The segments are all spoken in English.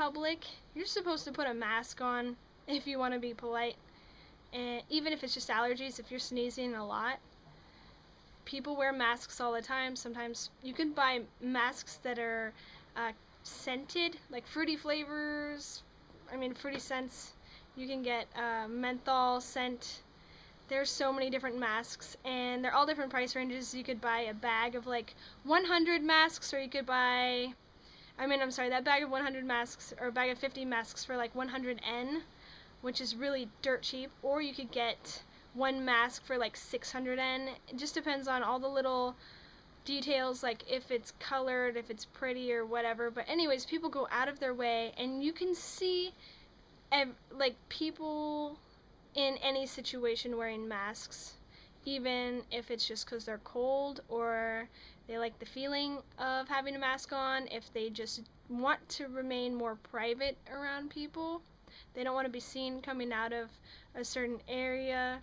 public, you're supposed to put a mask on if you want to be polite. And even if it's just allergies, if you're sneezing a lot, people wear masks all the time. Sometimes you can buy masks that are scented, like fruity flavors, fruity scents. You can get menthol scent. There's so many different masks, and they're all different price ranges. You could buy a bag of like 100 masks, or you could buy, that bag of 100 masks, or a bag of 50 masks for like 100 N, which is really dirt cheap, or you could get one mask for like 600 N. It just depends on all the little details, like if it's colored, if it's pretty, or whatever. But anyways, people go out of their way, and you can see like people in any situation wearing masks, even if it's just because they're cold or they like the feeling of having a mask on, if they just want to remain more private around people. They don't want to be seen coming out of a certain area.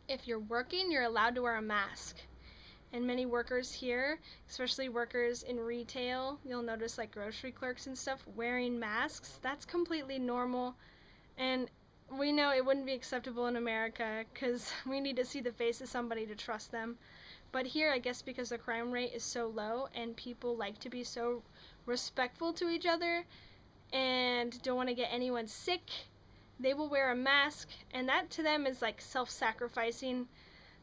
If you're working, you're allowed to wear a mask. And many workers here, especially workers in retail, you'll notice like grocery clerks and stuff wearing masks. That's completely normal. And we know it wouldn't be acceptable in America because we need to see the face of somebody to trust them. But here, I guess because the crime rate is so low and people like to be so respectful to each other and don't want to get anyone sick, they will wear a mask, and that to them is like self-sacrificing.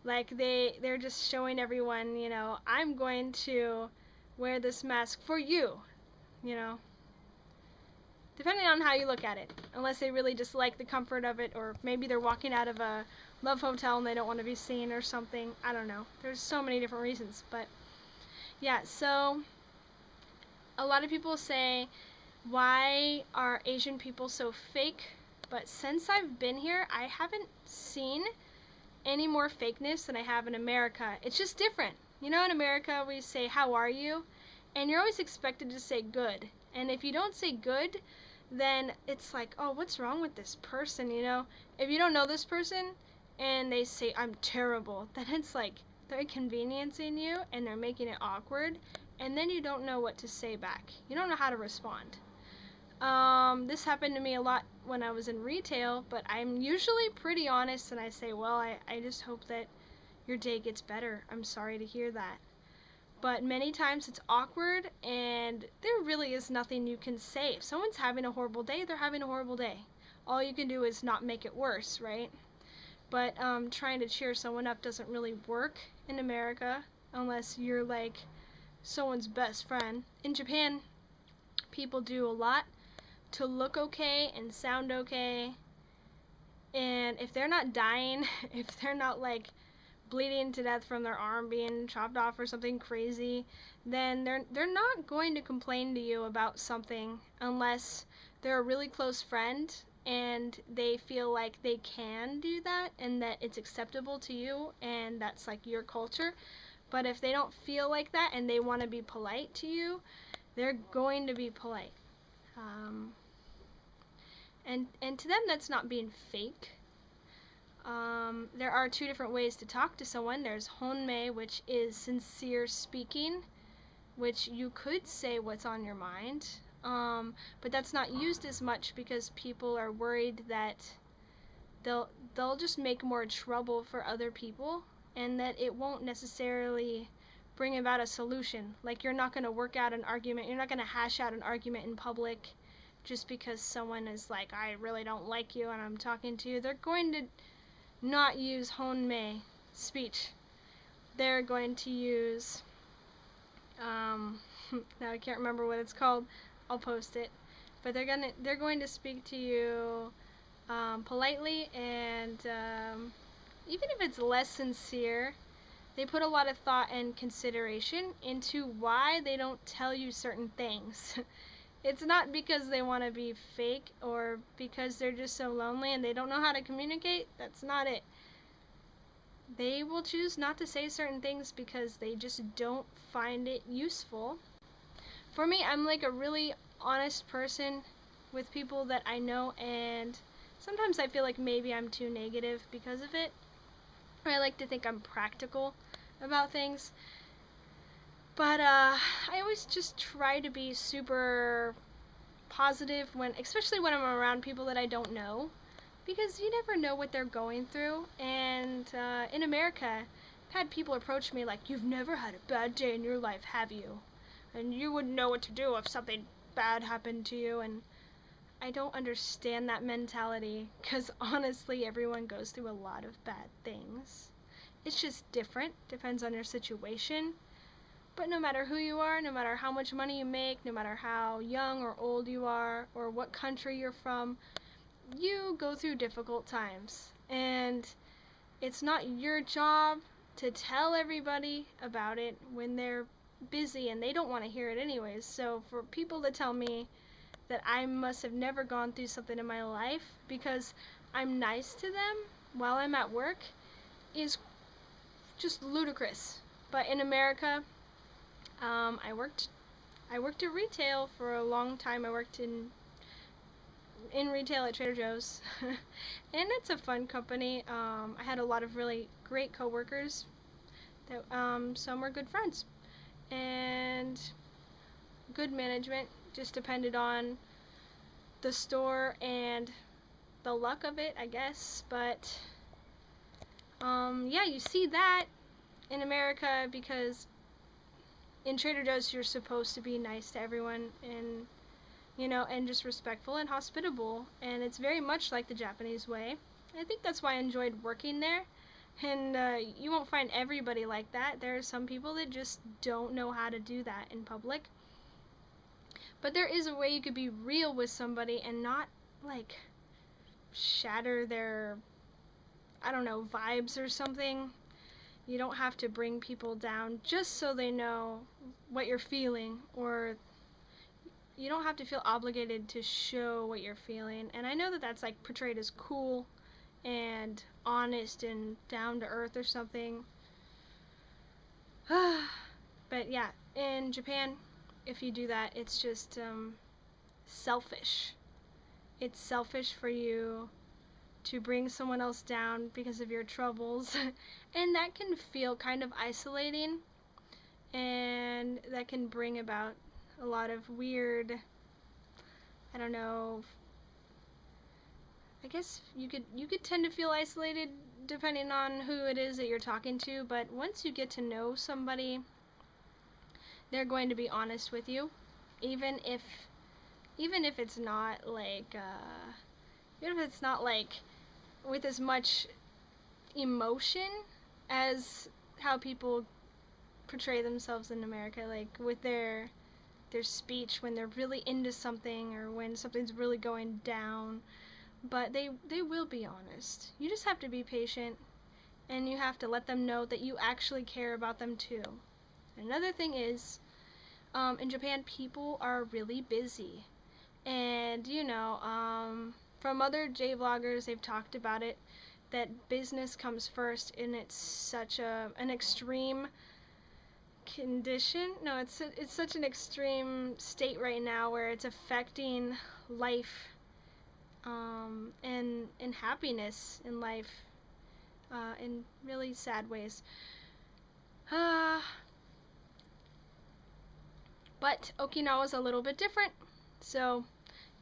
Like they're just showing everyone, I'm going to wear this mask for you, depending on how you look at it, unless they really just like the comfort of it, or maybe they're walking out of a love hotel and they don't want to be seen or something. I don't know. There's so many different reasons, but yeah, so a lot of people say, why are Asian people so fake? But since I've been here, I haven't seen any more fakeness than I have in America. It's just different. In America we say, how are you? And you're always expected to say good. And if you don't say good, then it's like, oh, what's wrong with this person, If you don't know this person and they say, I'm terrible, then it's like they're inconveniencing you and they're making it awkward, and then you don't know what to say back. You don't know how to respond. This happened to me a lot when I was in retail, but I'm usually pretty honest and I say, well, I just hope that your day gets better. I'm sorry to hear that. But many times it's awkward and there really is nothing you can say. If someone's having a horrible day, they're having a horrible day. All you can do is not make it worse, right? But trying to cheer someone up doesn't really work in America unless you're like someone's best friend. In Japan, people do a lot to look okay and sound okay. And if they're not dying, if they're not like bleeding to death from their arm being chopped off or something crazy, then they're not going to complain to you about something unless they're a really close friend and they feel like they can do that and that it's acceptable to you and that's like your culture. But if they don't feel like that and they want to be polite to you, they're going to be polite. And to them, that's not being fake. There are two different ways to talk to someone. There's honmei, which is sincere speaking, which you could say what's on your mind, but that's not used as much because people are worried that they'll just make more trouble for other people and that it won't necessarily bring about a solution. Like, you're not going to work out an argument, you're not going to hash out an argument in public just because someone is like, I really don't like you and I'm talking to you. They're going to not use honmei speech. They're going to use now I can't remember what it's called. I'll post it. But they're going to speak to you politely, and even if it's less sincere, they put a lot of thought and consideration into why they don't tell you certain things. It's not because they want to be fake or because they're just so lonely and they don't know how to communicate. That's not it. They will choose not to say certain things because they just don't find it useful. For me, I'm like a really honest person with people that I know, and sometimes I feel like maybe I'm too negative because of it. I like to think I'm practical about things. But I always just try to be super positive especially when I'm around people that I don't know, because you never know what they're going through. And in America, I've had people approach me like, "You've never had a bad day in your life, have you? And you wouldn't know what to do if something bad happened to you." And I don't understand that mentality, because honestly, everyone goes through a lot of bad things. It's just different, depends on your situation. But no matter who you are, no matter how much money you make, no matter how young or old you are, or what country you're from, you go through difficult times. And it's not your job to tell everybody about it when they're busy and they don't want to hear it anyways. So for people to tell me that I must have never gone through something in my life because I'm nice to them while I'm at work is just ludicrous. But in America, I worked at retail for a long time. I worked in retail at Trader Joe's, and it's a fun company. I had a lot of really great coworkers that some were good friends, and good management. Just depended on the store and the luck of it, I guess. But yeah, you see that in America, because in Trader Joe's you're supposed to be nice to everyone, and and just respectful and hospitable, and it's very much like the Japanese way. I think that's why I enjoyed working there. And you won't find everybody like that. There are some people that just don't know how to do that in public. But there is a way you could be real with somebody and not like shatter their, I don't know, vibes or something. You don't have to bring people down just so they know what you're feeling, or you don't have to feel obligated to show what you're feeling. And I know that that's like portrayed as cool and honest and down to earth or something. But yeah, in Japan, if you do that, it's just selfish. It's selfish for you to bring someone else down because of your troubles. And that can feel kind of isolating, and that can bring about a lot of weird, I don't know, I guess you could tend to feel isolated depending on who it is that you're talking to. But once you get to know somebody, they're going to be honest with you, even if it's not like even if it's not like with as much emotion as how people portray themselves in America, like with their speech when they're really into something or when something's really going down. But they will be honest. You just have to be patient, and you have to let them know that you actually care about them too. Another thing is, in Japan, people are really busy. And, from other J-vloggers, they've talked about it, that business comes first, and it's such an extreme condition. No, it's such an extreme state right now where it's affecting life and happiness in life in really sad ways. But Okinawa is a little bit different. So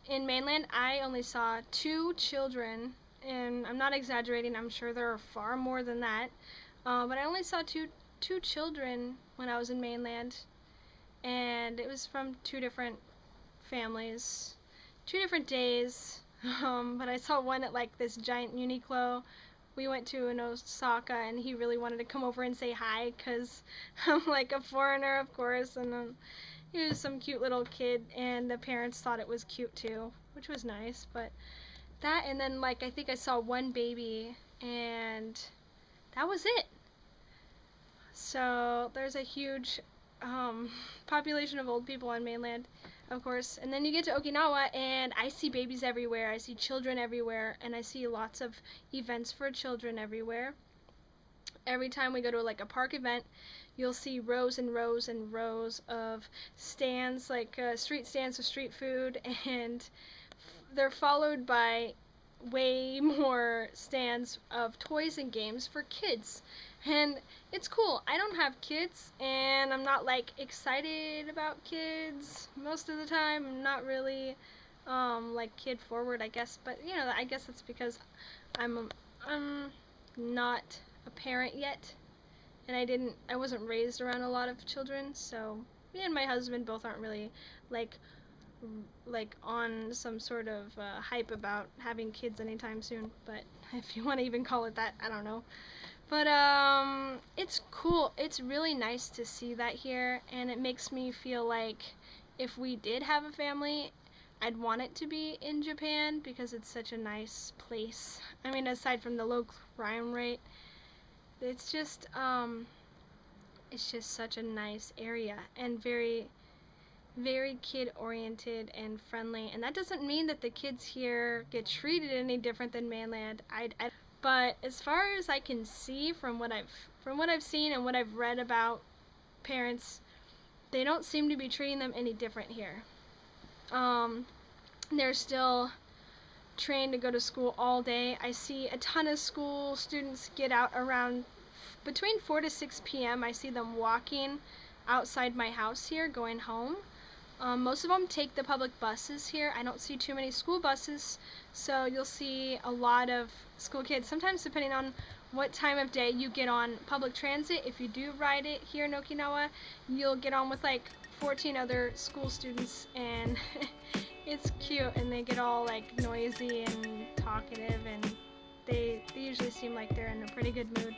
in mainland, I only saw 2 children, and I'm not exaggerating, I'm sure there are far more than that, but I only saw two children when I was in mainland, and it was from 2 different families, 2 different days. But I saw one at like this giant Uniqlo. We went to in Osaka, and he really wanted to come over and say hi because I'm like a foreigner, of course, and he was some cute little kid, and the parents thought it was cute too, which was nice. But that, and then like I think I saw one baby, and that was it. So there's a huge population of old people on mainland, of course. And then you get to Okinawa, and I see babies everywhere. I see children everywhere, and I see lots of events for children everywhere. Every time we go to like a park event, you'll see rows and rows and rows of stands, like street stands of street food, and they're followed by way more stands of toys and games for kids. And it's cool. I don't have kids, and I'm not like excited about kids most of the time. I'm not really. like kid forward, I guess. But you know, I guess it's because I'm not a parent yet, and I wasn't raised around a lot of children, so me and my husband both aren't really like on some sort of hype about having kids anytime soon. But if you want to even call it that, I don't know. But it's cool. It's really nice to see that here, and it makes me feel like if we did have a family, I'd want it to be in Japan because it's such a nice place. I mean, aside from the low crime rate, it's just such a nice area and very very kid oriented and friendly. And that doesn't mean that the kids here get treated any different than mainland. But as far as I can see from what I've seen and what I've read about parents, they don't seem to be treating them any different here. They're still trained to go to school all day. I see a ton of school students get out around between 4 to 6 p.m. I see them walking outside my house here going home. Most of them take the public buses here. I don't see too many school buses, so you'll see a lot of school kids. Sometimes depending on what time of day you get on public transit, if you do ride it here in Okinawa, you'll get on with like 14 other school students, and it's cute, and they get all like noisy and talkative, and they usually seem like they're in a pretty good mood.